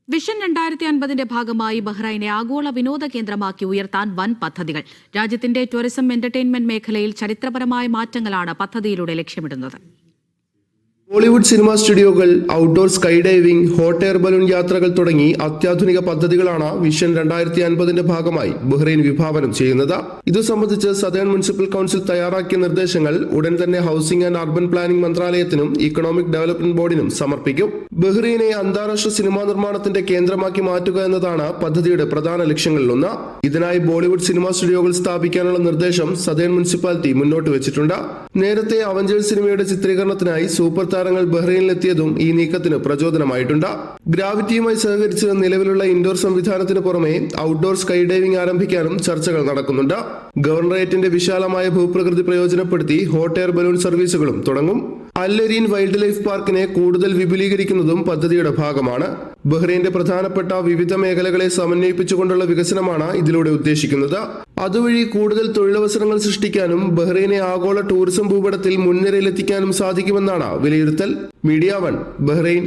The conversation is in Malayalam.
വിഷൻ 2050 ഭാഗമായി ബഹ്റൈനെ ആഗോള വിനോദ കേന്ദ്രമാക്കി ഉയർത്താൻ വൻ പദ്ധതികൾ. രാജ്യത്തിന്റെ ടൂറിസം എന്റർടൈൻമെന്റ് മേഖലയിൽ ചരിത്രപരമായ മാറ്റങ്ങളാണ് പദ്ധതിയിലൂടെ ലക്ഷ്യമിടുന്നത്. ബോളിവുഡ് സിനിമാ സ്റ്റുഡിയോകൾ, outdoor sky diving, hot air balloon യാത്രകൾ തുടങ്ങി അത്യാധുനിക പദ്ധതികളാണ് വിഷൻ 2050 ഭാഗമായി ബഹ്റൈൻ വിഭാവനം ചെയ്യുന്നത്. ഇതു സംബന്ധിച്ച് സദേൺ മുനിസിപ്പൽ കൌൺസിൽ തയ്യാറാക്കിയ നിർദ്ദേശങ്ങൾ ഉടൻ തന്നെ ഹൌസിംഗ് ആൻഡ് അർബൻ പ്ലാനിംഗ് മന്ത്രാലയത്തിനും ഇക്കണോമിക് ഡെവലപ്മെന്റ് ബോർഡിനും സമർപ്പിക്കും. ബഹ്റൈനെ അന്താരാഷ്ട്ര സിനിമാ നിർമ്മാണത്തിന്റെ കേന്ദ്രമാക്കി മാറ്റുക എന്നതാണ് പദ്ധതിയുടെ പ്രധാന ലക്ഷ്യങ്ങളിലൊന്ന്. ഇതിനായി ബോളിവുഡ് സിനിമാ സ്റ്റുഡിയോകൾ സ്ഥാപിക്കാനുള്ള നിർദ്ദേശം സദേൺ മുനിസിപ്പാലിറ്റി മുന്നോട്ട് വെച്ചിട്ടുണ്ട്. നേരത്തെ അവഞ്ചേഴ്സ് സിനിമയുടെ ചിത്രീകരണത്തിനായി സൂപ്പർ താരങ്ങൾ ബഹ്റൈനിലെത്തിയതും ഈ നീക്കത്തിന് പ്രചോദനമായിട്ടുണ്ട്. ഗ്രാവിറ്റിയുമായി സഹകരിച്ച് നിലവിലുള്ള ഇൻഡോർ സംവിധാനത്തിന് പുറമെ ഔട്ട്ഡോർ സ്കൈ ഡൈവിംഗ് ആരംഭിക്കാനും ചർച്ചകൾ നടക്കുന്നുണ്ട്. ഗവർണറേറ്റിന്റെ വിശാലമായ ഭൂപ്രകൃതി പ്രയോജനപ്പെടുത്തി ഹോട്ട് എയർ ബലൂൺ സർവീസുകളും തുടങ്ങും. അൽ-അരീൻ വൈൽഡ് ലൈഫ് പാർക്കിനെ കൂടുതൽ വിപുലീകരിക്കുന്നതും പദ്ധതിയുടെ ഭാഗമാണ്. ബഹ്റൈന്റെ പ്രധാനപ്പെട്ട വിവിധ മേഖലകളെ സമന്വയിപ്പിച്ചുകൊണ്ടുള്ള വികസനമാണ് ഇതിലൂടെ ഉദ്ദേശിക്കുന്നത്. അതുവഴി കൂടുതൽ തൊഴിലവസരങ്ങൾ സൃഷ്ടിക്കാനും ബഹ്റൈനെ ആഗോള ടൂറിസം ഭൂപടത്തിൽ മുൻനിരയിലെത്തിക്കാനും സാധിക്കുമെന്നാണ് വിലയിരുത്തൽ. Media 1, Bahrain.